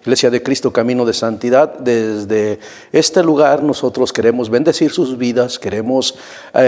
Iglesia de Cristo, Camino de Santidad, desde este lugar nosotros queremos bendecir sus vidas, queremos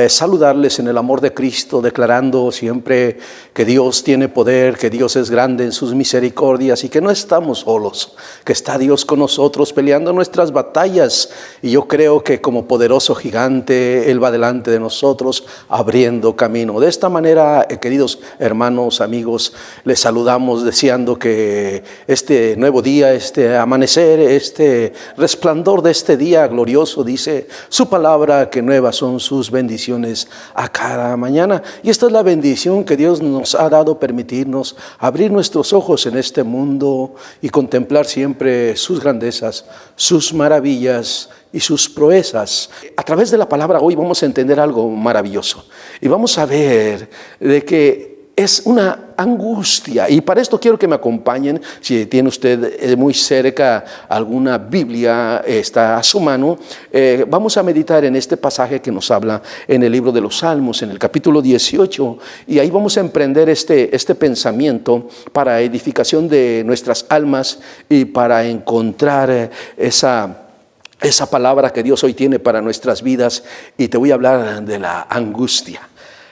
saludarles en el amor de Cristo, declarando siempre que Dios tiene poder, que Dios es grande en sus misericordias y que no estamos solos, que está Dios con nosotros peleando nuestras batallas. Y yo creo que como poderoso gigante Él va delante de nosotros abriendo camino. De esta manera, queridos hermanos, amigos, les saludamos deseando que este nuevo día, este amanecer, este resplandor de este día glorioso, dice su palabra que nuevas son sus bendiciones a cada mañana. Y esta es la bendición que Dios nos ha dado, permitirnos abrir nuestros ojos en este mundo y contemplar siempre sus grandezas, sus maravillas y sus proezas. A través de la palabra hoy vamos a entender algo maravilloso y vamos a ver de que es una angustia, y para esto quiero que me acompañen. Si tiene usted muy cerca alguna Biblia, está a su mano, vamos a meditar en este pasaje que nos habla en el libro de los Salmos, en el capítulo 18, y ahí vamos a emprender este pensamiento para edificación de nuestras almas y para encontrar esa palabra que Dios hoy tiene para nuestras vidas. Y te voy a hablar de la angustia.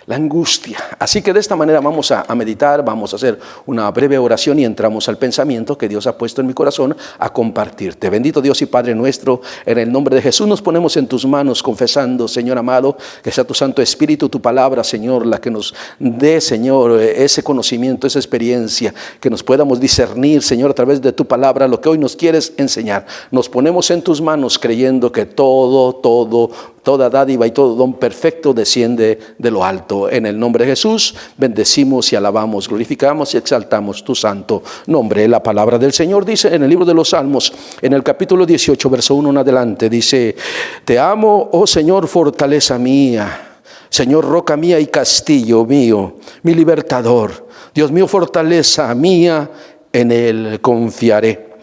La angustia. Así que de esta manera vamos a meditar, vamos a hacer una breve oración y entramos al pensamiento que Dios ha puesto en mi corazón a compartirte. Bendito Dios y Padre nuestro, en el nombre de Jesús nos ponemos en tus manos confesando, Señor amado, que sea tu Santo Espíritu, tu palabra, Señor, la que nos dé, Señor, ese conocimiento, esa experiencia, que nos podamos discernir, Señor, a través de tu palabra, lo que hoy nos quieres enseñar. Nos ponemos en tus manos creyendo que toda dádiva y todo don perfecto desciende de lo alto. En el nombre de Jesús bendecimos y alabamos, glorificamos y exaltamos tu santo nombre. La palabra del Señor dice en el libro de los Salmos, en el capítulo 18, verso 1 en adelante, dice: Te amo, oh Señor, fortaleza mía, Señor, roca mía y castillo mío, mi libertador. Dios mío, fortaleza mía, en Él confiaré.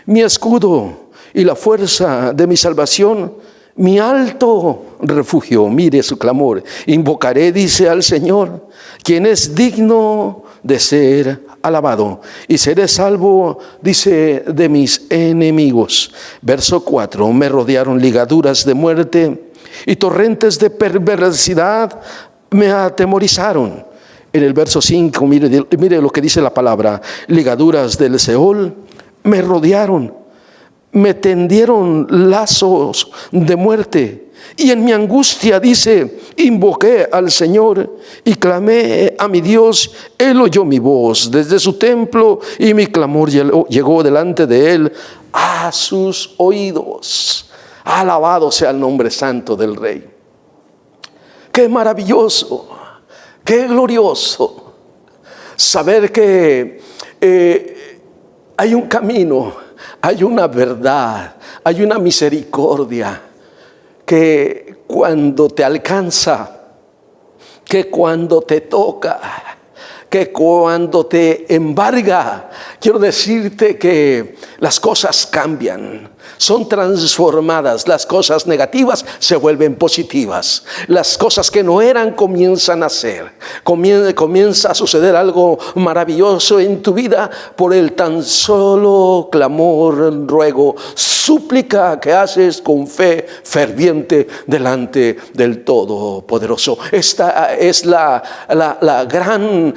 Mi escudo y la fuerza de mi salvación, mi alto refugio. Mire su clamor. Invocaré, dice, al Señor, quien es digno de ser alabado, y seré salvo, dice, de mis enemigos. Verso 4. Me rodearon ligaduras de muerte y torrentes de perversidad me atemorizaron. En el verso 5, mire lo que dice la palabra: ligaduras del Seol me rodearon, me tendieron lazos de muerte, y en mi angustia, dice, invoqué al Señor y clamé a mi Dios. Él oyó mi voz desde su templo, y mi clamor llegó delante de Él a sus oídos. Alabado sea el nombre santo del Rey. Qué maravilloso, qué glorioso saber que hay un camino, hay una verdad, hay una misericordia que cuando te alcanza, que cuando te toca, que cuando te embarga, quiero decirte que las cosas cambian, son transformadas. Las cosas negativas se vuelven positivas. Las cosas que no eran comienzan a ser. Comienza a suceder algo maravilloso en tu vida por el tan solo clamor, ruego, súplica que haces con fe ferviente delante del Todopoderoso. Esta es la gran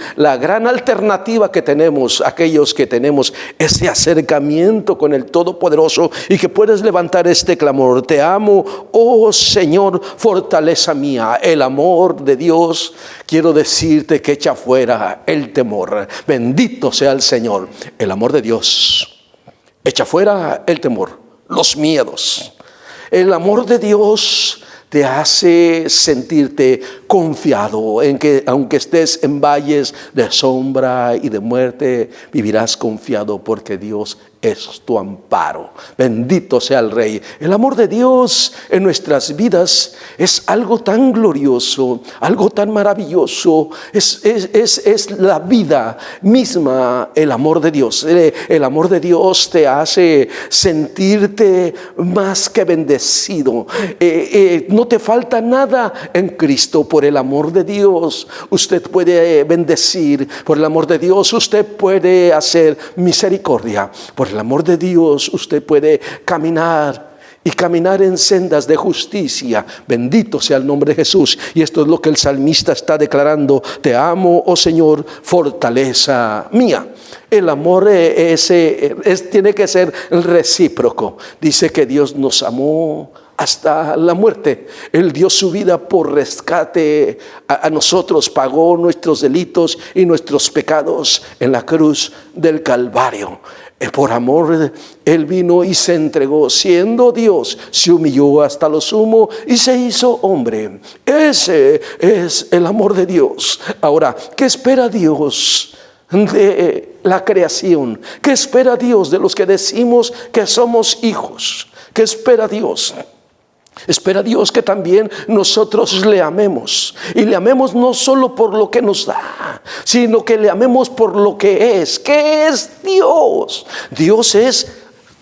alternativa que tenemos, aquellos que tenemos ese acercamiento con el Todopoderoso, y que puedes levantar este clamor: te amo, oh Señor, fortaleza mía. El amor de Dios, quiero decirte que echa fuera el temor. Bendito sea el Señor. El amor de Dios echa fuera el temor, los miedos. El amor de Dios te hace sentirte confiado en que aunque estés en valles de sombra y de muerte, vivirás confiado porque Dios es tu amparo. Bendito sea el Rey. El amor de Dios en nuestras vidas es algo tan glorioso, algo tan maravilloso. Es la vida misma, el amor de Dios. El amor de Dios te hace sentirte más que bendecido. No no te falta nada en Cristo. Por el amor de Dios, usted puede bendecir. Por el amor de Dios, usted puede hacer misericordia. Por el amor de Dios, usted puede caminar y caminar en sendas de justicia. Bendito sea el nombre de Jesús. Y esto es lo que el salmista está declarando: te amo, oh Señor, fortaleza mía. El amor tiene que ser recíproco. Dice que Dios nos amó hasta la muerte. Él dio su vida por rescate a nosotros, pagó nuestros delitos y nuestros pecados en la cruz del Calvario. Por amor, Él vino y se entregó. Siendo Dios, se humilló hasta lo sumo y se hizo hombre. Ese es el amor de Dios. Ahora, ¿qué espera Dios de la creación? ¿Qué espera Dios de los que decimos que somos hijos? ¿Qué espera Dios? Espera Dios que también nosotros le amemos. Y le amemos no solo por lo que nos da, sino que le amemos por lo que es. ¿Qué es Dios? Dios es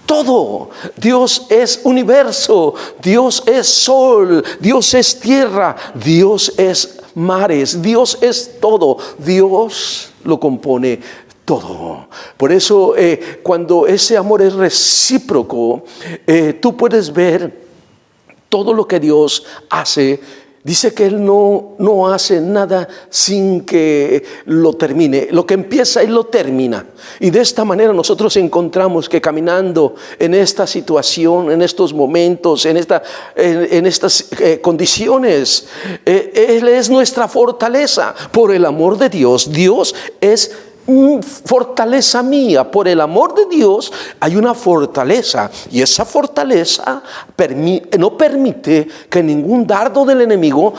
todo. Dios es universo. Dios es sol. Dios es tierra. Dios es mares. Dios es todo. Dios lo compone todo. Por eso cuando ese amor es recíproco, tú puedes ver todo lo que Dios hace. Dice que Él no hace nada sin que lo termine. Lo que empieza, Él lo termina. Y de esta manera nosotros encontramos que caminando en esta situación, en estos momentos, en estas condiciones, Él es nuestra fortaleza. Por el amor de Dios, Dios es fortaleza mía. Por el amor de Dios hay una fortaleza, y esa fortaleza no permite que ningún dardo del enemigo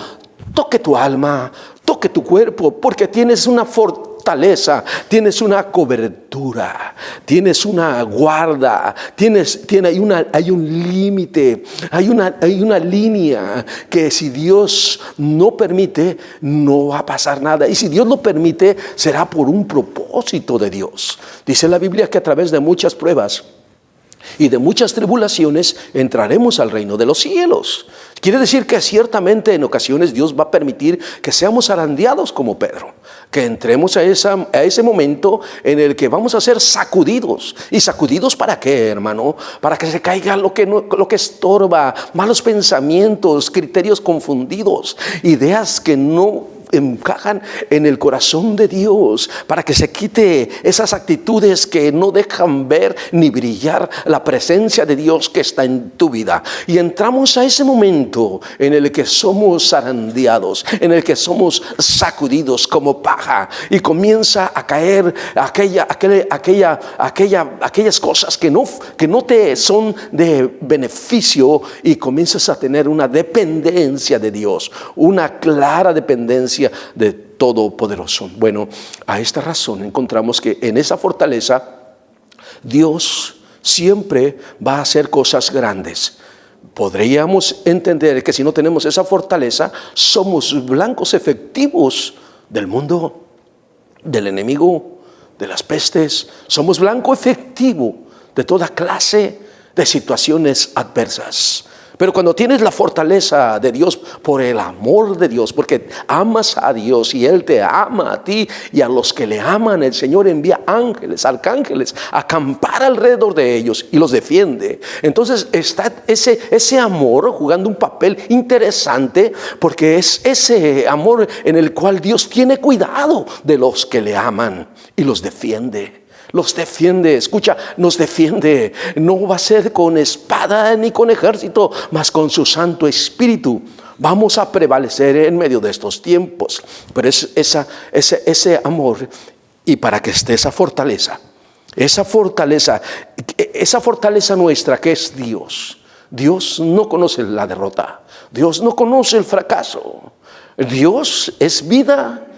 toque tu alma, toque tu cuerpo, porque tienes una fortaleza, tienes una cobertura, tienes una guarda, hay un límite, hay una línea que si Dios no permite, no va a pasar nada. Y si Dios lo permite, será por un propósito de Dios. Dice la Biblia que a través de muchas pruebas y de muchas tribulaciones entraremos al reino de los cielos. Quiere decir que ciertamente en ocasiones Dios va a permitir que seamos zarandeados como Pedro, que entremos a ese momento en el que vamos a ser sacudidos. ¿Y sacudidos para qué, hermano? Para que se caiga lo que estorba, malos pensamientos, criterios confundidos, ideas que no encajan en el corazón de Dios, para que se quite esas actitudes que no dejan ver ni brillar la presencia de Dios que está en tu vida. Y entramos a ese momento en el que somos zarandeados, en el que somos sacudidos como paja, y comienza a caer aquellas cosas que no te son de beneficio, y comienzas a tener una dependencia de Dios, una clara dependencia de Todopoderoso. Bueno, a esta razón encontramos que en esa fortaleza Dios siempre va a hacer cosas grandes. Podríamos entender que si no tenemos esa fortaleza, somos blancos efectivos del mundo, del enemigo, de las pestes. Somos blanco efectivo de toda clase de situaciones adversas. Pero cuando tienes la fortaleza de Dios, por el amor de Dios, porque amas a Dios y Él te ama a ti, y a los que le aman el Señor envía ángeles, arcángeles, a acampar alrededor de ellos y los defiende. Entonces está ese amor jugando un papel interesante, porque es ese amor en el cual Dios tiene cuidado de los que le aman y los defiende. Los defiende, escucha, nos defiende. No va a ser con espada ni con ejército, mas con su Santo Espíritu. Vamos a prevalecer en medio de estos tiempos. Pero es ese amor, y para que esté esa fortaleza nuestra que es Dios. Dios no conoce la derrota. Dios no conoce el fracaso. Dios es vida,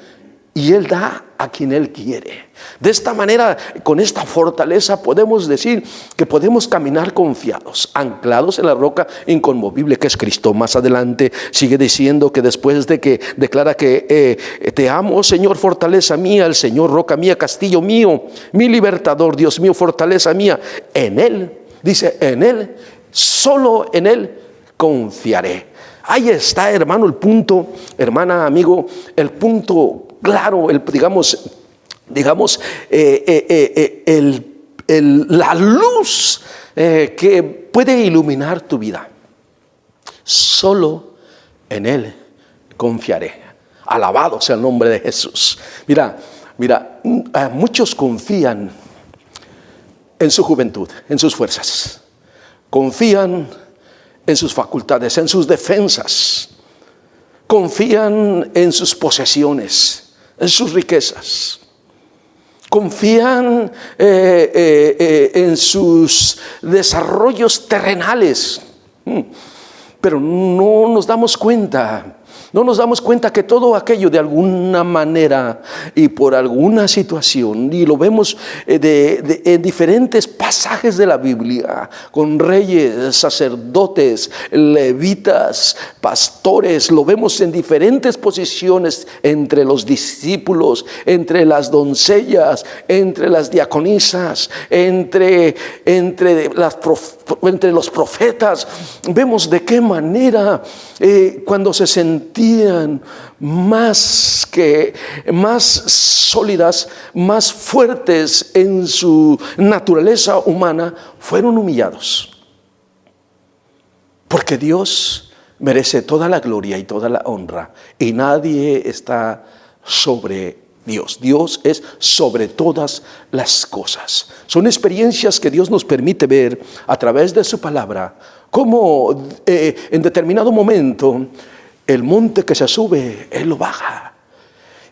y Él da a quien Él quiere. De esta manera, con esta fortaleza, podemos decir que podemos caminar confiados, anclados en la roca inconmovible que es Cristo. Más adelante sigue diciendo que después de que declara que te amo, Señor, fortaleza mía, el Señor, roca mía, castillo mío, mi libertador, Dios mío, fortaleza mía. En Él, dice, en Él, solo en Él confiaré. Ahí está, hermano, el punto, hermana, amigo, el punto claro, la luz que puede iluminar tu vida. Solo en Él confiaré. Alabado sea el nombre de Jesús. Mira, muchos confían en su juventud, en sus fuerzas. Confían en sus facultades, en sus defensas. Confían en sus posesiones, en sus riquezas. Confían en sus desarrollos terrenales. Pero no nos damos cuenta que todo aquello de alguna manera y por alguna situación, y lo vemos en diferentes pasajes de la Biblia, con reyes, sacerdotes, levitas, pastores, lo vemos en diferentes posiciones entre los discípulos, entre las doncellas, entre las diaconisas, entre los profetas. Vemos de qué manera cuando se sentían más sólidas, más fuertes en su naturaleza humana, fueron humillados. Porque Dios merece toda la gloria y toda la honra, y nadie está sobre Dios. Dios es sobre todas las cosas. Son experiencias que Dios nos permite ver a través de su palabra, como en determinado momento el monte que se sube, Él lo baja.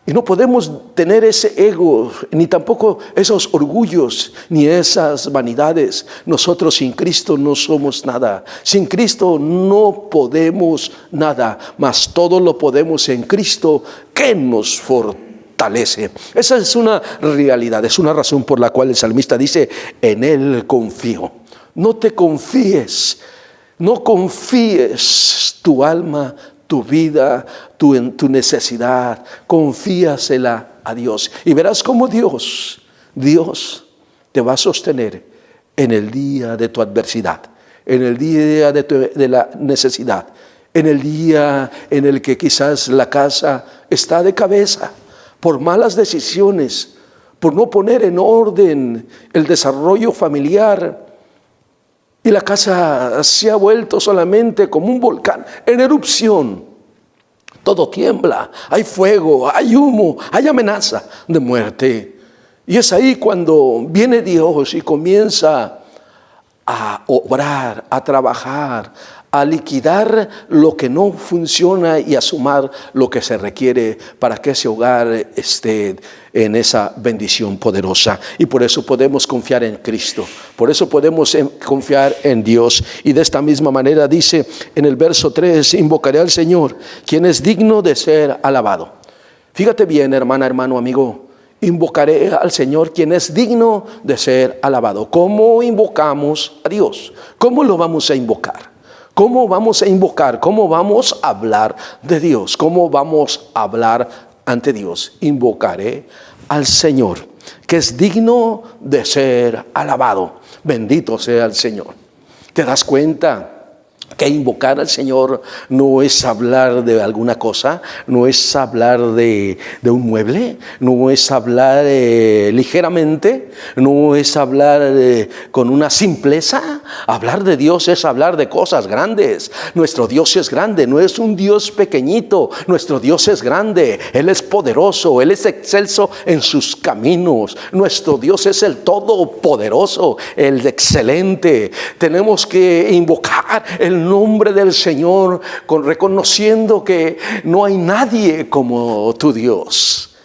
Y no podemos tener ese ego, ni tampoco esos orgullos, ni esas vanidades. Nosotros sin Cristo no somos nada. Sin Cristo no podemos nada, mas todo lo podemos en Cristo que nos fortalece. Esa es una realidad, es una razón por la cual el salmista dice: en Él confío. No te confíes, no confíes tu alma, tu vida, tu necesidad, confíasela a Dios. Y verás cómo Dios te va a sostener en el día de tu adversidad, en el día de la necesidad, en el día en el que quizás la casa está de cabeza por malas decisiones, por no poner en orden el desarrollo familiar, y la casa se ha vuelto solamente como un volcán en erupción. Todo tiembla, hay fuego, hay humo, hay amenaza de muerte. Y es ahí cuando viene Dios y comienza a obrar, a trabajar, a liquidar lo que no funciona y a sumar lo que se requiere para que ese hogar esté en esa bendición poderosa. Y por eso podemos confiar en Cristo, por eso podemos confiar en Dios. Y de esta misma manera dice en el verso 3: invocaré al Señor, quien es digno de ser alabado. Fíjate bien, hermana, hermano, amigo, invocaré al Señor, quien es digno de ser alabado. ¿Cómo invocamos a Dios? ¿Cómo lo vamos a invocar? ¿Cómo vamos a invocar? ¿Cómo vamos a hablar de Dios? ¿Cómo vamos a hablar ante Dios? Invocaré al Señor, que es digno de ser alabado. Bendito sea el Señor. ¿Te das cuenta que invocar al Señor no es hablar de alguna cosa, no es hablar de un mueble, no es hablar ligeramente, no es hablar con una simpleza? Hablar de Dios es hablar de cosas grandes. Nuestro Dios es grande, no es un Dios pequeñito. Nuestro Dios es grande, Él es poderoso, Él es excelso en sus caminos. Nuestro Dios es el todopoderoso, el excelente. Tenemos que invocar el nombre del Señor, reconociendo que no hay nadie como tu Dios,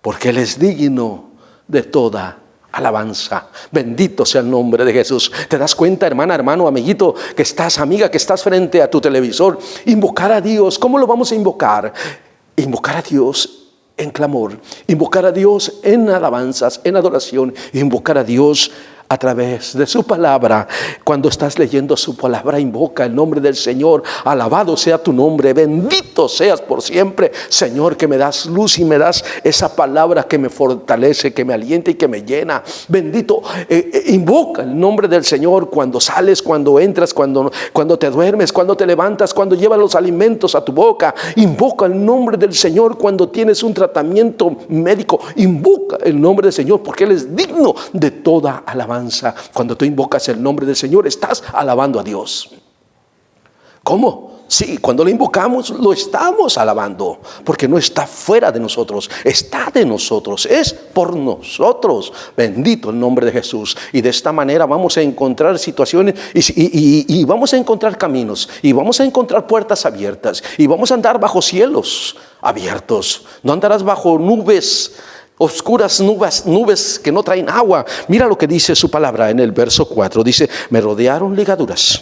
porque Él es digno de toda alabanza. Bendito sea el nombre de Jesús. ¿Te das cuenta, hermana, hermano, amiguito, que estás, amiga, que estás frente a tu televisor? Invocar a Dios. ¿Cómo lo vamos a invocar? Invocar a Dios en clamor, invocar a Dios en alabanzas, en adoración, invocar a Dios a través de su palabra. Cuando estás leyendo su palabra, invoca el nombre del Señor. Alabado sea tu nombre, bendito seas por siempre, Señor, que me das luz y me das esa palabra que me fortalece, que me alienta y que me llena. Bendito, invoca el nombre del Señor cuando sales, cuando entras, cuando te duermes, cuando te levantas, cuando llevas los alimentos a tu boca. Invoca el nombre del Señor cuando tienes un tratamiento médico. Invoca el nombre del Señor, porque Él es digno de toda alabanza. Cuando tú invocas el nombre del Señor, estás alabando a Dios. ¿Cómo? Sí, cuando lo invocamos, lo estamos alabando, porque no está fuera de nosotros, está de nosotros, es por nosotros. Bendito el nombre de Jesús. Y de esta manera vamos a encontrar situaciones y vamos a encontrar caminos, y vamos a encontrar puertas abiertas, y vamos a andar bajo cielos abiertos. No andarás bajo nubes oscuras, nubes que no traen agua. Mira lo que dice su palabra en el verso 4. Dice: me rodearon ligaduras.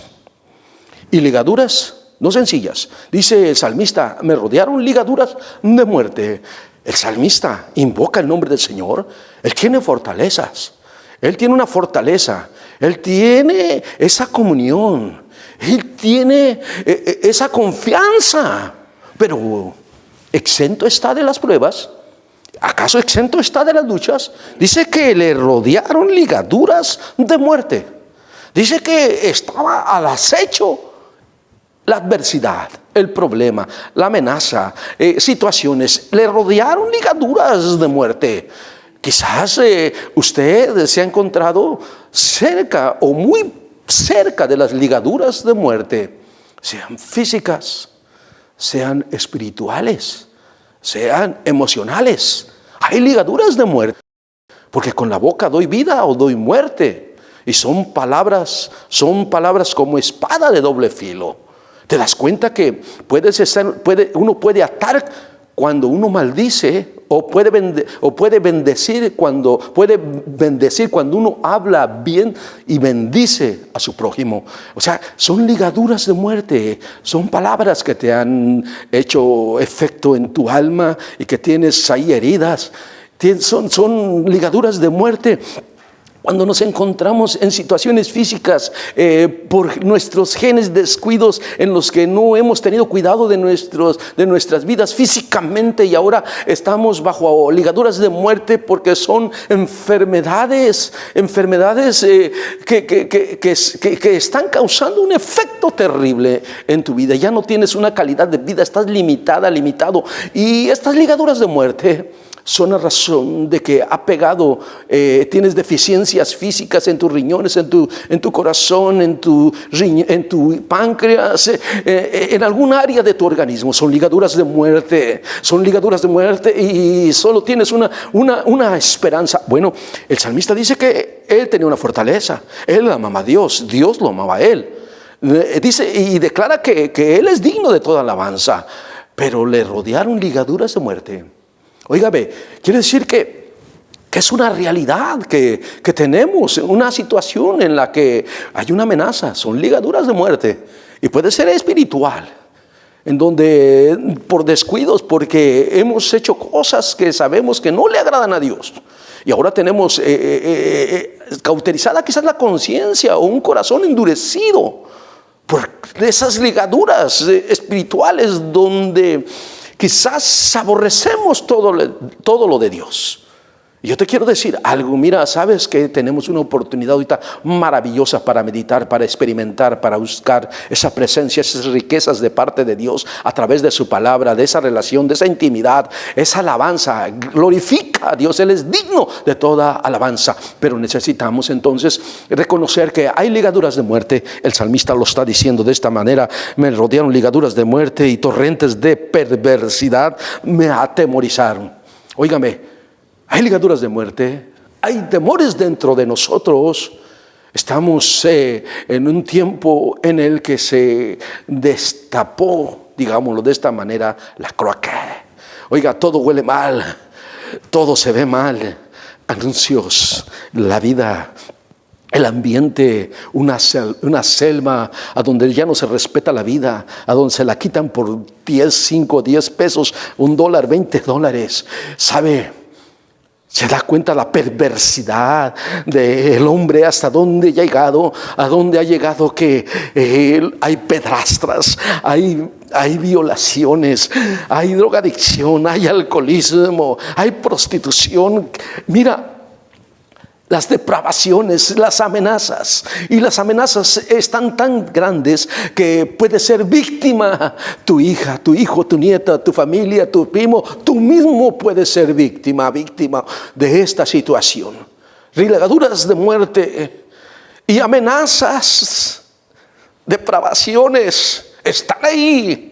Y ligaduras no sencillas. Dice el salmista: me rodearon ligaduras de muerte. El salmista invoca el nombre del Señor. Él tiene fortalezas. Él tiene una fortaleza. Él tiene esa comunión. Él tiene esa confianza. Pero ¿exento está de las pruebas? ¿Acaso exento está de las luchas? Dice que le rodearon ligaduras de muerte. Dice que estaba al acecho la adversidad, el problema, la amenaza, situaciones. Le rodearon ligaduras de muerte. Quizás usted se ha encontrado cerca o muy cerca de las ligaduras de muerte, sean físicas, sean espirituales, sean emocionales. Hay ligaduras de muerte, porque con la boca doy vida o doy muerte, y son palabras como espada de doble filo. ¿Te das cuenta que uno puede atar cuando uno maldice, o puede bendecir cuando uno habla bien y bendice a su prójimo? O sea, son ligaduras de muerte, son palabras que te han hecho efecto en tu alma y que tienes ahí heridas. Son ligaduras de muerte. Cuando nos encontramos en situaciones físicas por nuestros genes descuidos, en los que no hemos tenido cuidado de nuestras vidas físicamente, y ahora estamos bajo ligaduras de muerte porque son enfermedades que están causando un efecto terrible en tu vida. Ya no tienes una calidad de vida, estás limitado. Y estas ligaduras de muerte son a razón de que tienes deficiencias físicas en tus riñones, en tu corazón, en tu páncreas, en algún área de tu organismo. Son ligaduras de muerte, y solo tienes una esperanza. Bueno, el salmista dice que él tenía una fortaleza, él amaba a Dios, Dios lo amaba a él. Dice y declara que él es digno de toda alabanza, pero le rodearon ligaduras de muerte. Óigame, quiere decir que es una realidad que tenemos, una situación en la que hay una amenaza, son ligaduras de muerte, y puede ser espiritual, en donde por descuidos, porque hemos hecho cosas que sabemos que no le agradan a Dios, y ahora tenemos cauterizada quizás la conciencia o un corazón endurecido por esas ligaduras espirituales, donde quizás aborrecemos todo lo de Dios. Y yo te quiero decir algo. Mira, sabes que tenemos una oportunidad ahorita maravillosa para meditar, para experimentar, para buscar esa presencia, esas riquezas de parte de Dios a través de su palabra, de esa relación, de esa intimidad, esa alabanza. Glorifica a Dios, Él es digno de toda alabanza. Pero necesitamos entonces reconocer que hay ligaduras de muerte. El salmista lo está diciendo de esta manera: me rodearon ligaduras de muerte y torrentes de perversidad me atemorizaron. Óigame, hay ligaduras de muerte, hay temores dentro de nosotros. Estamos en un tiempo en el que se destapó, digámoslo de esta manera, la croaca. Oiga, todo huele mal, todo se ve mal. Anuncios, la vida, el ambiente, una selva a donde ya no se respeta la vida, a donde se la quitan por 10 pesos, $1, $20. Se da cuenta la perversidad del hombre, hasta dónde ha llegado, a dónde ha llegado, que hay pedrastras, hay violaciones, hay drogadicción, hay alcoholismo, hay prostitución. Mira, las depravaciones, las amenazas. Y las amenazas están tan grandes que puede ser víctima tu hija, tu hijo, tu nieta, tu familia, tu primo. Tú mismo puedes ser víctima de esta situación. Ligaduras de muerte y amenazas, depravaciones están ahí.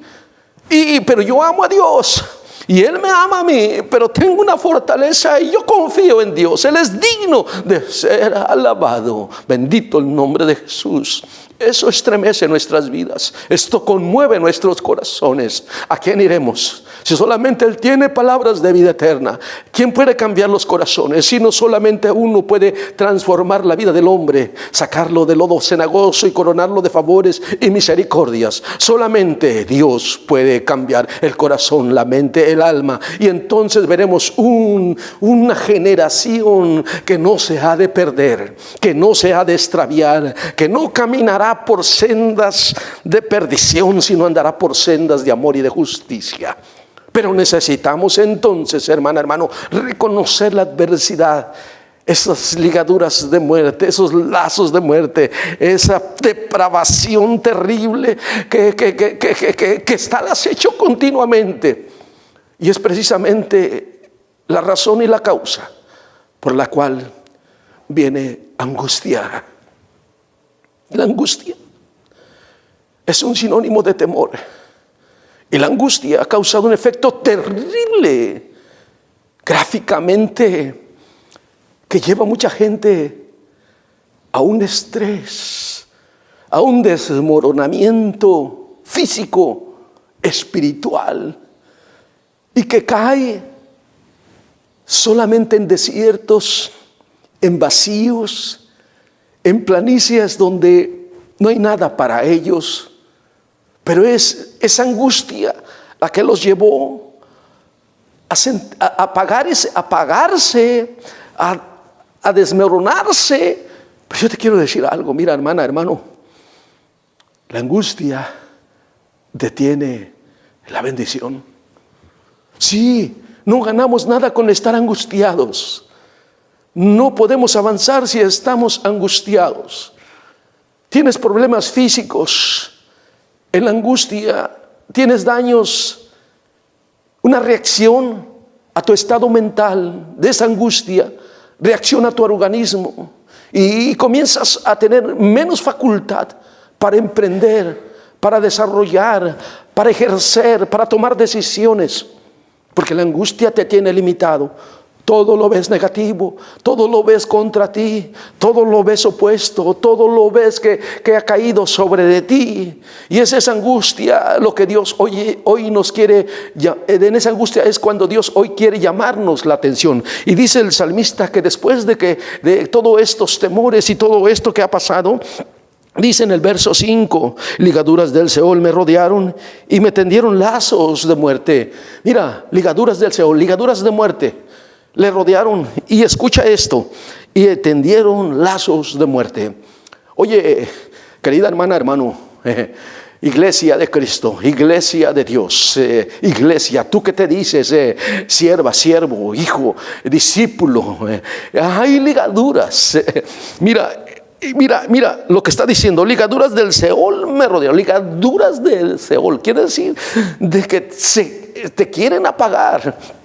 Pero yo amo a Dios. Y Él me ama a mí, pero tengo una fortaleza y yo confío en Dios. Él es digno de ser alabado. Bendito el nombre de Jesús. Eso estremece nuestras vidas. Esto conmueve nuestros corazones. ¿A quién iremos? Si solamente Él tiene palabras de vida eterna. ¿Quién puede cambiar los corazones? Si no solamente uno puede transformar la vida del hombre, sacarlo del lodo cenagoso y coronarlo de favores y misericordias. Solamente Dios puede cambiar el corazón, la mente, el alma. Y entonces veremos una generación que no se ha de perder, que no se ha de extraviar, que no caminará por sendas de perdición, sino andará por sendas de amor y de justicia. Pero necesitamos entonces, hermano, reconocer la adversidad, esas ligaduras de muerte, esos lazos de muerte, esa depravación terrible que está al acecho continuamente. Y es precisamente la razón y la causa por la cual viene angustia. La angustia es un sinónimo de temor. Y la angustia ha causado un efecto terrible, gráficamente, que lleva a mucha gente a un estrés, a un desmoronamiento físico, espiritual, y que cae solamente en desiertos, en vacíos, en planicies donde no hay nada para ellos. Pero es esa angustia la que los llevó a apagarse, a desmoronarse. Pero yo te quiero decir algo, mira, hermana, hermano, la angustia detiene la bendición. Sí, no ganamos nada con estar angustiados. No podemos avanzar si estamos angustiados. Tienes problemas físicos. En la angustia tienes daños, una reacción a tu estado mental de esa angustia, reacciona a tu organismo y comienzas a tener menos facultad para emprender, para desarrollar, para ejercer, para tomar decisiones, porque la angustia te tiene limitado. Todo lo ves negativo, todo lo ves contra ti, todo lo ves opuesto, todo lo ves que ha caído sobre de ti. Y es esa angustia lo que Dios hoy nos quiere. En esa angustia es cuando Dios hoy quiere llamarnos la atención. Y dice el salmista que después de todos estos temores y todo esto que ha pasado, dice en el verso 5, ligaduras del Seol me rodearon y me tendieron lazos de muerte. Mira, ligaduras del Seol, ligaduras de muerte. Le rodearon, y escucha esto, y tendieron lazos de muerte. Oye, querida hermana, hermano, iglesia de Cristo, iglesia de Dios, iglesia, tú que te dices sierva, siervo, hijo, discípulo, hay ligaduras. Mira lo que está diciendo, ligaduras del Seol me rodearon, ligaduras del Seol, quiere decir de que te quieren apagar.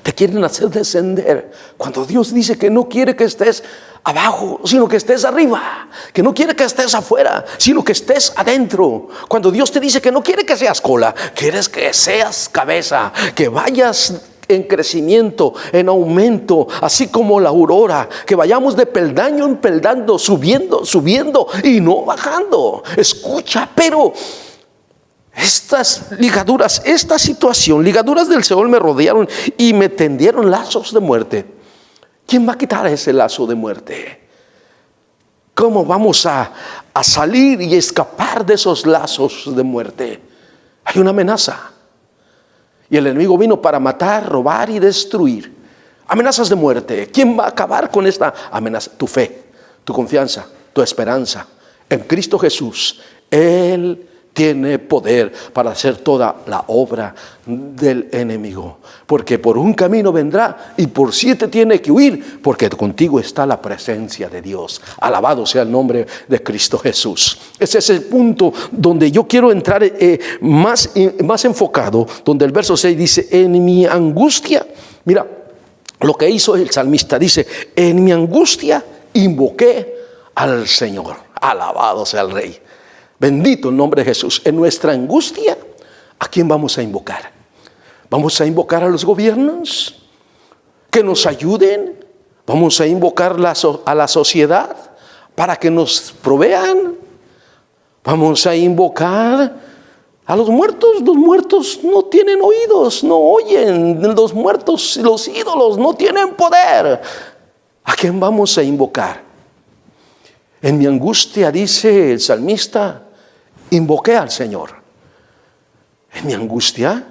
Te quieren hacer descender. Cuando Dios dice que no quiere que estés abajo, sino que estés arriba, que no quiere que estés afuera, sino que estés adentro. Cuando Dios te dice que no quiere que seas cola, quieres que seas cabeza, que vayas en crecimiento, en aumento, así como la aurora, que vayamos de peldaño en peldaño, subiendo y no bajando. Escucha, pero estas ligaduras, esta situación, ligaduras del Seol me rodearon y me tendieron lazos de muerte. ¿Quién va a quitar ese lazo de muerte? ¿Cómo vamos a salir y escapar de esos lazos de muerte? Hay una amenaza. Y el enemigo vino para matar, robar y destruir. amenazas de muerte. ¿Quién va a acabar con esta amenaza? Tu fe, tu confianza, tu esperanza en Cristo Jesús. Él tiene poder para hacer toda la obra del enemigo, porque por un camino vendrá y por 7 tiene que huir, porque contigo está la presencia de Dios. Alabado sea el nombre de Cristo Jesús. Ese es el punto donde yo quiero entrar más enfocado, donde el verso 6 dice: en mi angustia, mira lo que hizo el salmista, dice: en mi angustia invoqué al Señor. Alabado sea el Rey. Bendito el nombre de Jesús. En nuestra angustia, ¿a quién vamos a invocar? ¿Vamos a invocar a los gobiernos que nos ayuden? ¿Vamos a invocar a la sociedad para que nos provean? ¿Vamos a invocar a los muertos? Los muertos no tienen oídos, no oyen. Los muertos, los ídolos no tienen poder. ¿A quién vamos a invocar? En mi angustia, dice el salmista, invoqué al Señor. En mi angustia.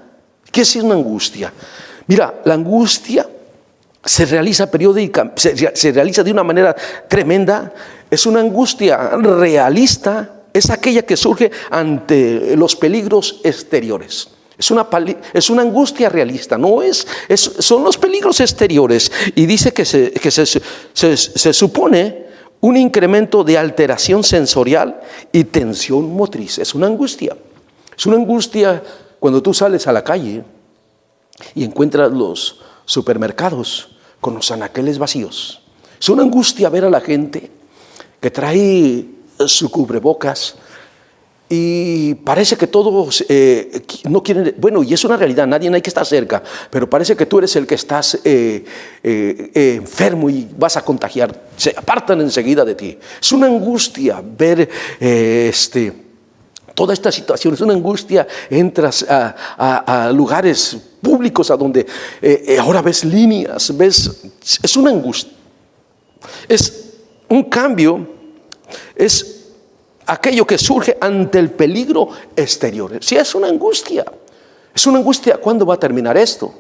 ¿Qué es una angustia? Mira, la angustia se realiza periódica, se realiza de una manera tremenda. Es una angustia realista, es aquella que surge ante los peligros exteriores. Es una angustia realista, son los peligros exteriores. Y dice que se supone un incremento de alteración sensorial y tensión motriz. Es una angustia. Es una angustia cuando tú sales a la calle y encuentras los supermercados con los anaqueles vacíos. Es una angustia ver a la gente que trae su cubrebocas y parece que todos no quieren. Bueno, y es una realidad, nadie hay que estar cerca, pero parece que tú eres el que estás enfermo y vas a contagiar. Se apartan enseguida de ti. Es una angustia ver toda esta situación. Es una angustia. Entras a lugares públicos a donde ahora ves líneas, es una angustia. Es un cambio, es aquello que surge ante el peligro exterior. Sí, es una angustia. Es una angustia. ¿Cuándo va a terminar esto?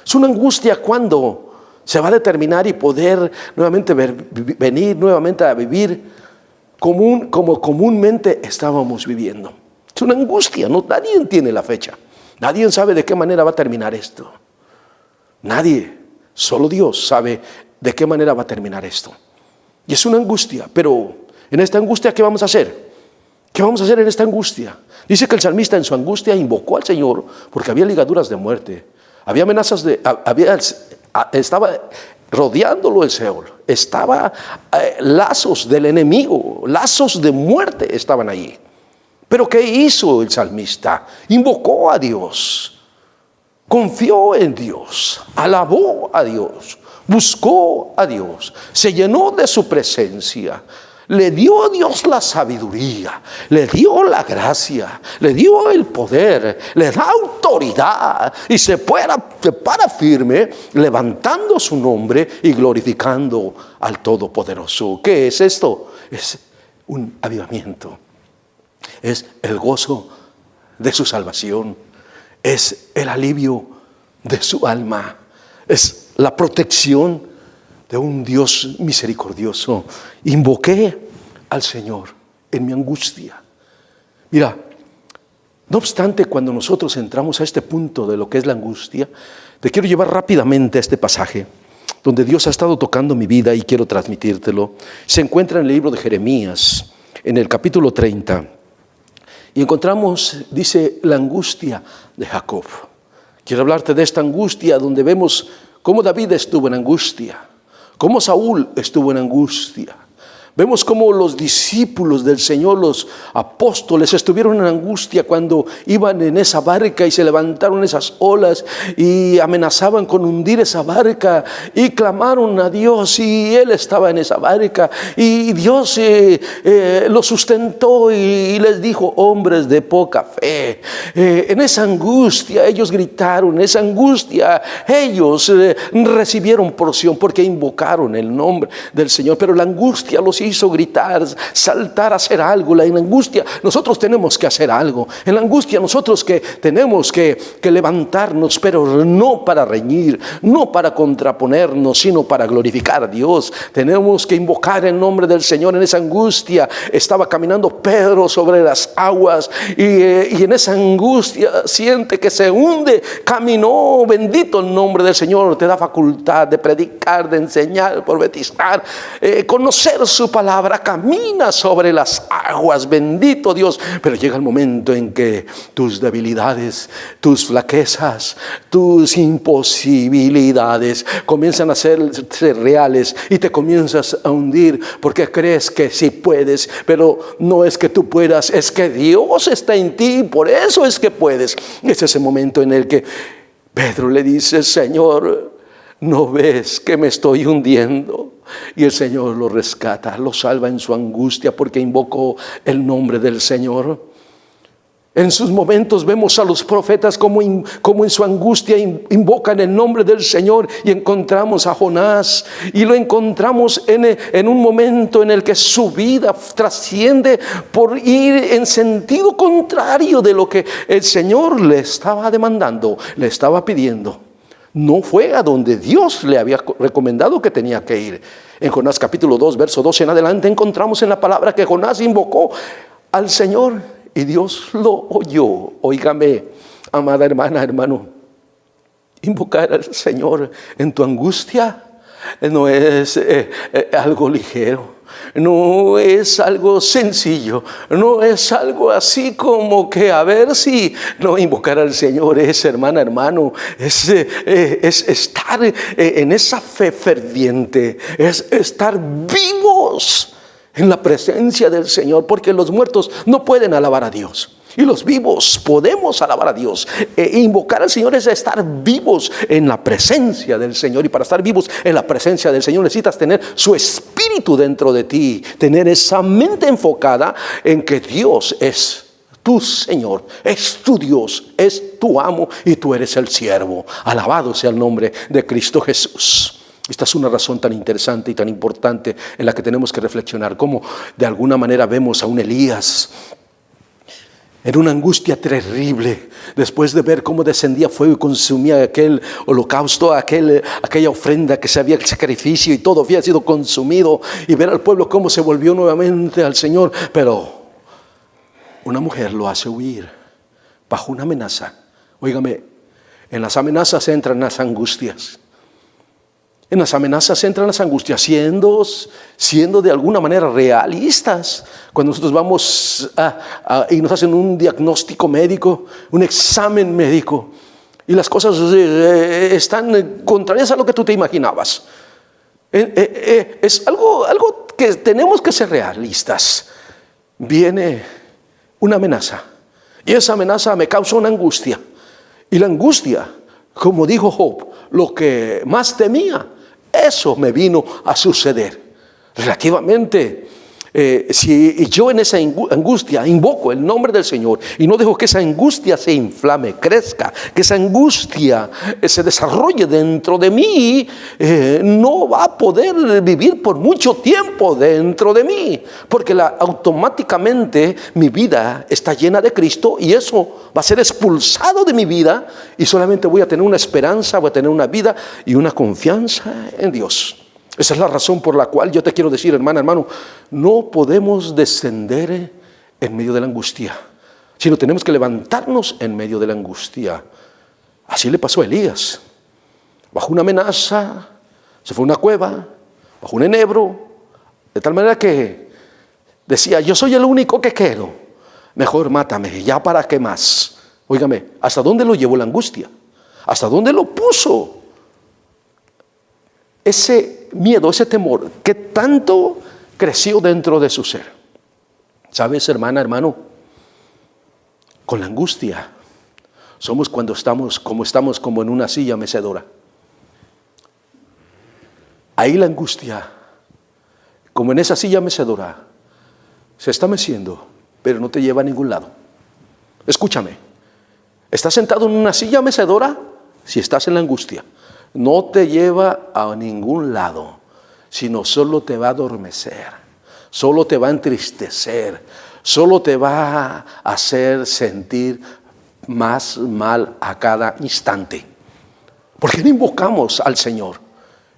Es una angustia cuando se va a determinar y poder nuevamente venir nuevamente a vivir como comúnmente estábamos viviendo. Es una angustia. Nadie tiene la fecha. Nadie sabe de qué manera va a terminar esto. Nadie. Solo Dios sabe de qué manera va a terminar esto. Y es una angustia. Pero en esta angustia, ¿qué vamos a hacer? ¿Qué vamos a hacer en esta angustia? Dice que el salmista en su angustia invocó al Señor porque había ligaduras de muerte, había amenazas estaba rodeándolo el Seol, estaba lazos del enemigo, lazos de muerte estaban allí. Pero ¿qué hizo el salmista? Invocó a Dios, confió en Dios, alabó a Dios, buscó a Dios, se llenó de su presencia. Le dio a Dios la sabiduría, le dio la gracia, le dio el poder, le da autoridad y se para firme levantando su nombre y glorificando al Todopoderoso. ¿Qué es esto? Es un avivamiento, es el gozo de su salvación, es el alivio de su alma, es la protección de un Dios misericordioso. Invoqué al Señor en mi angustia. Mira, no obstante, cuando nosotros entramos a este punto de lo que es la angustia, te quiero llevar rápidamente a este pasaje donde Dios ha estado tocando mi vida y quiero transmitírtelo. Se encuentra en el libro de Jeremías, en el capítulo 30, y encontramos, dice, la angustia de Jacob. Quiero hablarte de esta angustia donde vemos cómo David estuvo en angustia, cómo Saúl estuvo en angustia. Vemos cómo los discípulos del Señor, los apóstoles, estuvieron en angustia cuando iban en esa barca y se levantaron esas olas y amenazaban con hundir esa barca y clamaron a Dios y Él estaba en esa barca y Dios los sustentó y les dijo: hombres de poca fe. En esa angustia ellos gritaron, en esa angustia ellos recibieron porción porque invocaron el nombre del Señor, pero la angustia los hizo gritar, saltar, hacer algo. En la angustia nosotros tenemos que hacer algo. En la angustia nosotros que tenemos que levantarnos, pero no para reñir, no para contraponernos, sino para glorificar a Dios. Tenemos que invocar el nombre del Señor. En esa angustia estaba caminando Pedro sobre las aguas y en esa angustia siente que se hunde. Caminó, bendito el nombre del Señor. Te da facultad de predicar, de enseñar, profetizar, conocer su palabra. Camina sobre las aguas, bendito Dios. Pero llega el momento en que tus debilidades, tus flaquezas, tus imposibilidades comienzan a ser reales y te comienzas a hundir porque crees que sí puedes, pero no es que tú puedas, es que Dios está en ti, por eso es que puedes. Es ese momento en el que Pedro le dice: Señor, ¿no ves que me estoy hundiendo? Y el Señor lo rescata, lo salva en su angustia porque invocó el nombre del Señor. En sus momentos vemos a los profetas como en su angustia invocan el nombre del Señor, y encontramos a Jonás y lo encontramos en un momento en el que su vida trasciende por ir en sentido contrario de lo que el Señor le estaba demandando, le estaba pidiendo. No fue a donde Dios le había recomendado que tenía que ir. En Jonás capítulo 2, verso 12 en adelante encontramos en la palabra que Jonás invocó al Señor y Dios lo oyó. Óigame, amada hermana, hermano, invocar al Señor en tu angustia no es algo ligero, no es algo sencillo, no es algo así como que a ver si no. Invocar al Señor es, hermana, hermano, es estar en esa fe ferviente, es estar vivos en la presencia del Señor, porque los muertos no pueden alabar a Dios y los vivos podemos alabar a Dios. Invocar al Señor es estar vivos en la presencia del Señor, y para estar vivos en la presencia del Señor necesitas tener su espíritu dentro de ti, tener esa mente enfocada en que Dios es tu Señor, es tu Dios, es tu amo y tú eres el siervo. Alabado sea el nombre de Cristo Jesús. Esta es una razón tan interesante y tan importante en la que tenemos que reflexionar, cómo de alguna manera vemos a un Elías en una angustia terrible, después de ver cómo descendía fuego y consumía aquel holocausto, aquella ofrenda que se había, el sacrificio y todo había sido consumido, y ver al pueblo cómo se volvió nuevamente al Señor. Pero una mujer lo hace huir bajo una amenaza. Óigame, en las amenazas entran las angustias. En las amenazas entran las angustias, siendo de alguna manera realistas. Cuando nosotros vamos y nos hacen un diagnóstico médico, un examen médico, y las cosas están contrarias a lo que tú te imaginabas, es algo que tenemos que ser realistas. Viene una amenaza, y esa amenaza me causa una angustia. Y la angustia, como dijo Job, lo que más temía, eso me vino a suceder. Relativamente, si yo en esa angustia invoco el nombre del Señor y no dejo que esa angustia se inflame, crezca, que esa angustia se desarrolle dentro de mí, no va a poder vivir por mucho tiempo dentro de mí, porque automáticamente mi vida está llena de Cristo, y eso va a ser expulsado de mi vida, y solamente voy a tener una esperanza, voy a tener una vida y una confianza en Dios. Esa es la razón por la cual yo te quiero decir, hermana, hermano, no podemos descender en medio de la angustia, sino tenemos que levantarnos en medio de la angustia. Así le pasó a Elías. Bajo una amenaza, se fue a una cueva, bajo un enebro, de tal manera que decía: yo soy el único que quedo, mejor mátame, ya para qué más. Óigame, ¿hasta dónde lo llevó la angustia? ¿Hasta dónde lo puso ese miedo, ese temor que tanto creció dentro de su ser? ¿Sabes, hermana, hermano? Con la angustia somos cuando estamos como en una silla mecedora. Ahí la angustia, como en esa silla mecedora, se está meciendo, pero no te lleva a ningún lado. Escúchame, estás sentado en una silla mecedora si estás en la angustia. No te lleva a ningún lado, sino solo te va a adormecer, solo te va a entristecer, solo te va a hacer sentir más mal a cada instante. ¿Por qué no invocamos al Señor?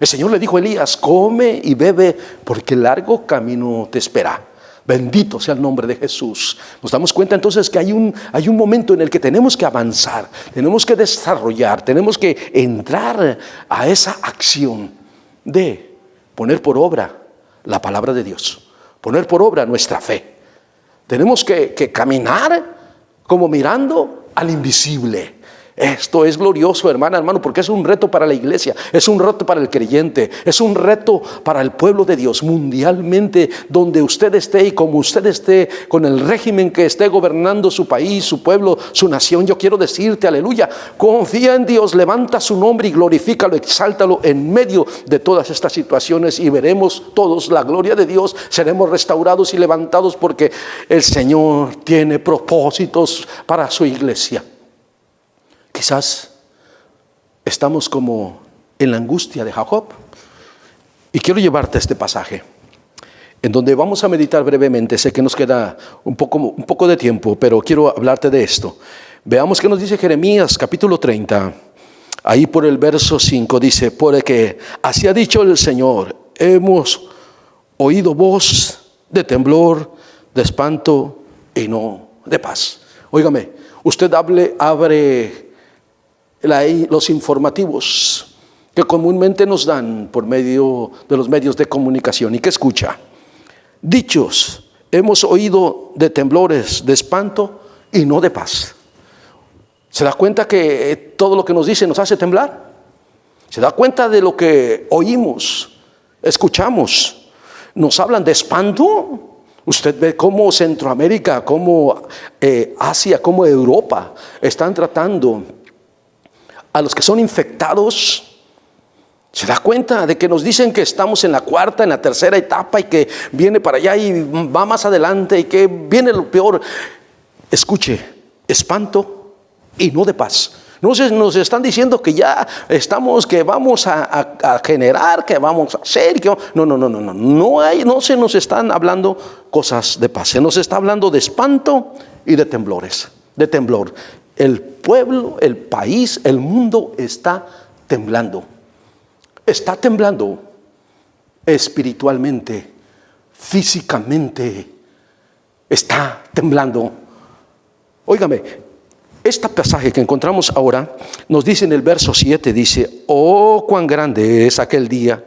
El Señor le dijo a Elías: come y bebe, porque largo camino te espera. Bendito sea el nombre de Jesús. Nos damos cuenta entonces que hay un momento en el que tenemos que avanzar, tenemos que desarrollar, tenemos que entrar a esa acción de poner por obra la palabra de Dios, poner por obra nuestra fe. Tenemos que caminar como mirando al invisible. Esto es glorioso, hermana, hermano, porque es un reto para la iglesia, es un reto para el creyente, es un reto para el pueblo de Dios mundialmente, donde usted esté y como usted esté, con el régimen que esté gobernando su país, su pueblo, su nación. Yo quiero decirte, aleluya, confía en Dios, levanta su nombre y glorifícalo, exáltalo en medio de todas estas situaciones, y veremos todos la gloria de Dios. Seremos restaurados y levantados, porque el Señor tiene propósitos para su iglesia. Quizás estamos como en la angustia de Jacob, y quiero llevarte a este pasaje en donde vamos a meditar brevemente. Sé que nos queda un poco de tiempo, pero quiero hablarte de esto. Veamos qué nos dice Jeremías capítulo 30, ahí por el verso 5, dice: porque así ha dicho el Señor, hemos oído voz de temblor, de espanto y no de paz. Óigame, usted abre los informativos que comúnmente nos dan por medio de los medios de comunicación, y que escucha: dichos, hemos oído de temblores, de espanto y no de paz. ¿Se da cuenta que todo lo que nos dice nos hace temblar? ¿Se da cuenta de lo que oímos, escuchamos? Nos hablan de espanto. Usted ve cómo Centroamérica, cómo Asia, cómo Europa están tratando a los que son infectados. ¿Se da cuenta de que nos dicen que estamos en la cuarta, en la tercera etapa, y que viene para allá y va más adelante, y que viene lo peor? Escuche, espanto y no de paz. No nos están diciendo que ya estamos, que vamos a generar, que vamos a hacer, que no se nos están hablando cosas de paz. Se nos está hablando de espanto y de temblores, de temblor. El pueblo, el país, el mundo está temblando. Está temblando espiritualmente, físicamente. Está temblando. Óigame, este pasaje que encontramos ahora nos dice en el verso 7, dice: oh, cuán grande es aquel día,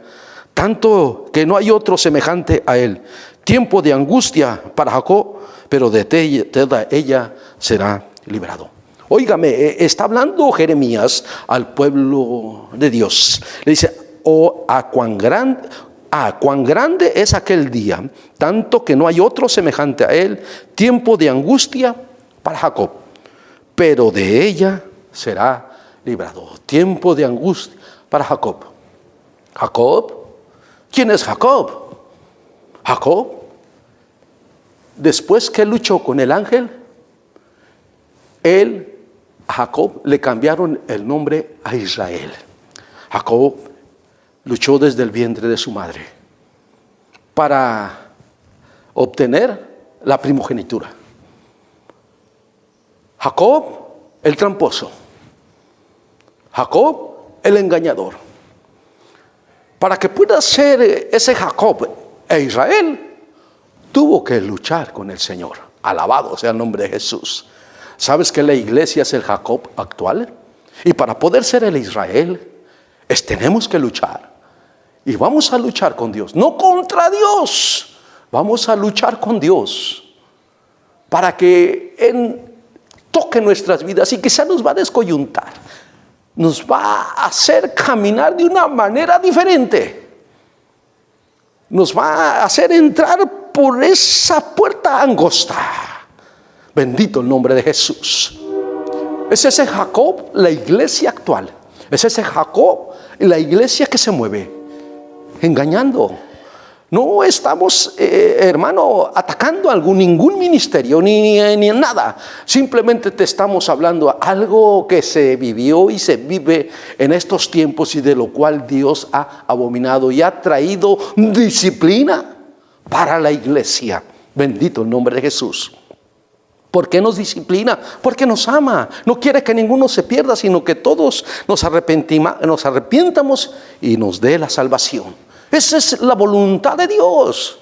tanto que no hay otro semejante a él. Tiempo de angustia para Jacob, pero de toda ella será librado. Óigame, está hablando Jeremías al pueblo de Dios. Le dice: oh, cuán grande es aquel día, tanto que no hay otro semejante a él. Tiempo de angustia para Jacob, pero de ella será librado. Tiempo de angustia para Jacob. ¿Jacob? ¿Quién es Jacob? Jacob, después que luchó con el ángel, a Jacob le cambiaron el nombre a Israel. Jacob luchó desde el vientre de su madre para obtener la primogenitura. Jacob, el tramposo. Jacob, el engañador. Para que pueda ser ese Jacob e Israel, tuvo que luchar con el Señor. Alabado sea el nombre de Jesús. ¿Sabes que la iglesia es el Jacob actual? Y para poder ser el Israel, tenemos que luchar. Y vamos a luchar con Dios, no contra Dios. Vamos a luchar con Dios para que toque nuestras vidas, y quizá nos va a descoyuntar, nos va a hacer caminar de una manera diferente, nos va a hacer entrar por esa puerta angosta. Bendito el nombre de Jesús. Es ese Jacob, la iglesia actual. Es ese Jacob, la iglesia que se mueve engañando. No estamos, hermano, atacando ningún ministerio ni nada. Simplemente te estamos hablando algo que se vivió y se vive en estos tiempos, y de lo cual Dios ha abominado y ha traído disciplina para la iglesia. Bendito el nombre de Jesús. ¿Por qué nos disciplina? Porque nos ama. No quiere que ninguno se pierda, sino que todos nos arrepientamos y nos dé la salvación. Esa es la voluntad de Dios.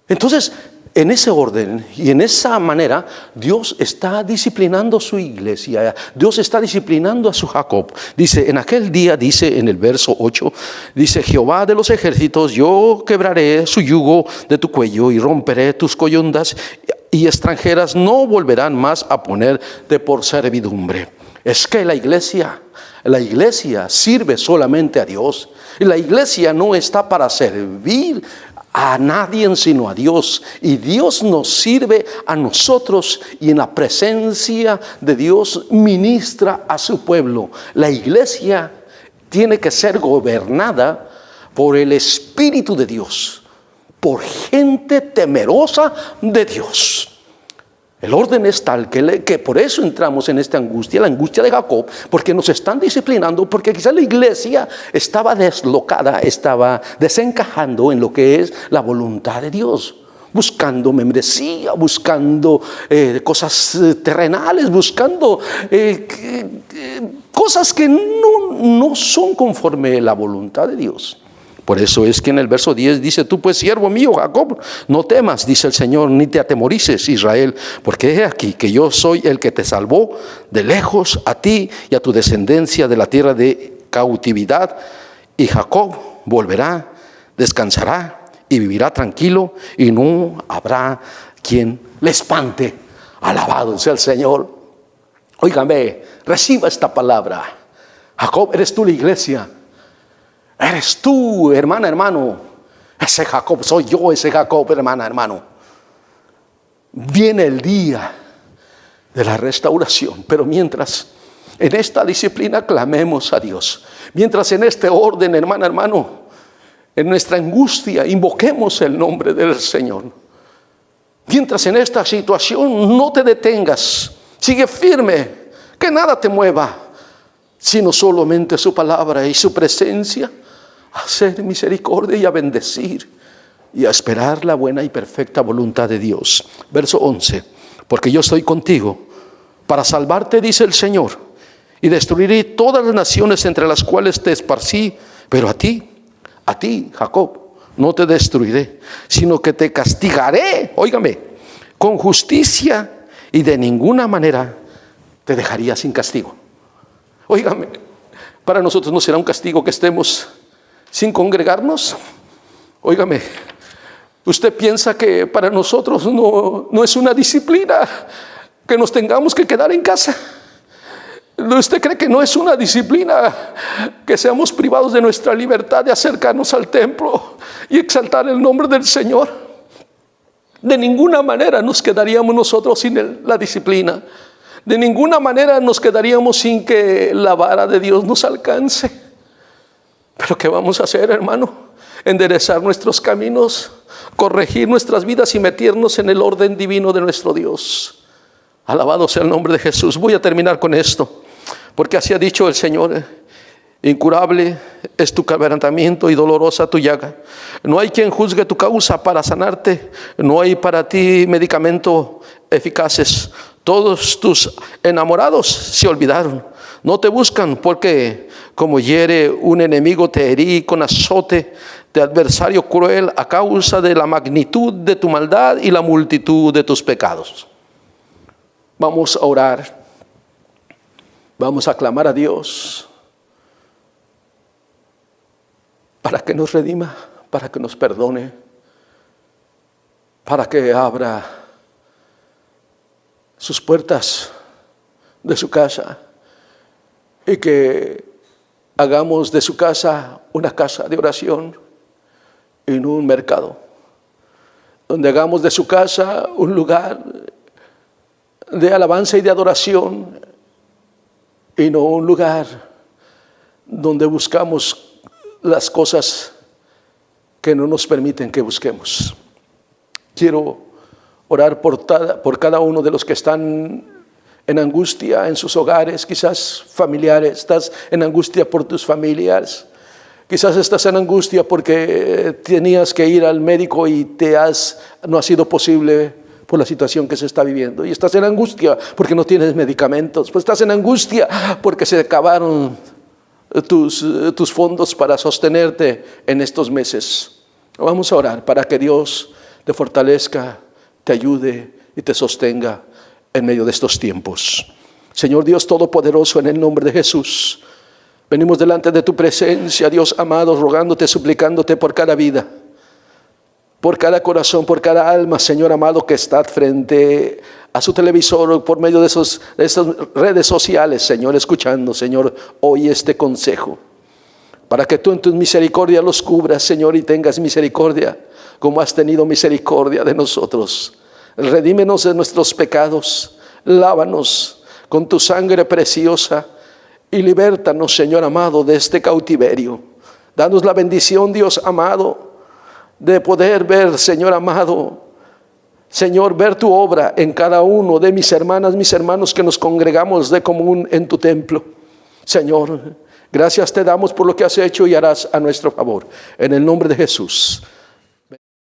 Entonces, en ese orden y en esa manera, Dios está disciplinando a su iglesia. Dios está disciplinando a su Jacob. Dice, en aquel día, dice en el verso 8, dice, Jehová de los ejércitos, yo quebraré su yugo de tu cuello y romperé tus coyundas, y extranjeras no volverán más a ponerte por servidumbre. Es que la iglesia sirve solamente a Dios. La iglesia no está para servir a nadie sino a Dios, y Dios nos sirve a nosotros, y en la presencia de Dios ministra a su pueblo. La iglesia tiene que ser gobernada por el Espíritu de Dios, por gente temerosa de Dios. El orden es tal que por eso entramos en esta angustia, la angustia de Jacob, porque nos están disciplinando, porque quizás la iglesia estaba deslocada, estaba desencajando en lo que es la voluntad de Dios, buscando membresía, buscando cosas terrenales, buscando cosas que no son conforme a la voluntad de Dios. Por eso es que en el verso 10 dice, tú pues siervo mío Jacob, no temas, dice el Señor, ni te atemorices Israel, porque he aquí que yo soy el que te salvó de lejos a ti y a tu descendencia de la tierra de cautividad, y Jacob volverá, descansará y vivirá tranquilo, y no habrá quien le espante. Alabado sea el Señor. Óigame, reciba esta palabra. Jacob, eres tú la iglesia. Eres tú, hermana, hermano. Ese Jacob soy yo, ese Jacob, hermana, hermano. Viene el día de la restauración, pero mientras en esta disciplina clamemos a Dios, mientras en este orden, hermana, hermano, en nuestra angustia invoquemos el nombre del Señor, mientras en esta situación no te detengas, sigue firme, que nada te mueva, sino solamente su palabra y su presencia, a hacer misericordia y a bendecir y a esperar la buena y perfecta voluntad de Dios. Verso 11, porque yo estoy contigo para salvarte, dice el Señor, y destruiré todas las naciones entre las cuales te esparcí, pero a ti, Jacob, no te destruiré, sino que te castigaré, óigame, con justicia, y de ninguna manera te dejaría sin castigo. Óigame, para nosotros no será un castigo que estemos sin congregarnos. Óigame, usted piensa que para nosotros no es una disciplina que nos tengamos que quedar en casa. ¿Usted cree que no es una disciplina que seamos privados de nuestra libertad de acercarnos al templo y exaltar el nombre del Señor? De ninguna manera nos quedaríamos nosotros sin la disciplina. De ninguna manera nos quedaríamos sin que la vara de Dios nos alcance. Pero ¿qué vamos a hacer, hermano? Enderezar nuestros caminos, corregir nuestras vidas y meternos en el orden divino de nuestro Dios. Alabado sea el nombre de Jesús. Voy a terminar con esto, porque así ha dicho el Señor: incurable es tu quebrantamiento y dolorosa tu llaga. No hay quien juzgue tu causa para sanarte. No hay para ti medicamento eficaces. Todos tus enamorados se olvidaron. No te buscan, porque como hiere un enemigo te herí con azote de adversario cruel a causa de la magnitud de tu maldad y la multitud de tus pecados. Vamos a orar. Vamos a clamar a Dios para que nos redima, para que nos perdone, para que abra sus puertas de su casa y que hagamos de su casa una casa de oración y no un mercado, donde hagamos de su casa un lugar de alabanza y de adoración y no un lugar donde buscamos las cosas que no nos permiten que busquemos. Quiero orar por cada uno de los que están en angustia en sus hogares, quizás familiares. Estás en angustia por tus familias. Quizás estás en angustia porque tenías que ir al médico y no ha sido posible por la situación que se está viviendo. Y estás en angustia porque no tienes medicamentos. Pues estás en angustia porque se acabaron tus fondos para sostenerte en estos meses. Vamos a orar para que Dios te fortalezca, te ayude y te sostenga en medio de estos tiempos. Señor Dios Todopoderoso, en el nombre de Jesús, venimos delante de tu presencia, Dios amado, rogándote, suplicándote por cada vida, por cada corazón, por cada alma, Señor amado, que está frente a su televisor o por medio de esas redes sociales, Señor, escuchando, Señor, hoy este consejo, para que tú en tu misericordia los cubras, Señor, y tengas misericordia, como has tenido misericordia de nosotros. Redímenos de nuestros pecados, lávanos con tu sangre preciosa y libértanos, Señor amado, de este cautiverio. Danos la bendición, Dios amado, de poder ver, Señor amado, Señor, ver tu obra en cada uno de mis hermanas, mis hermanos que nos congregamos de común en tu templo. Señor, gracias te damos por lo que has hecho y harás a nuestro favor. En el nombre de Jesús.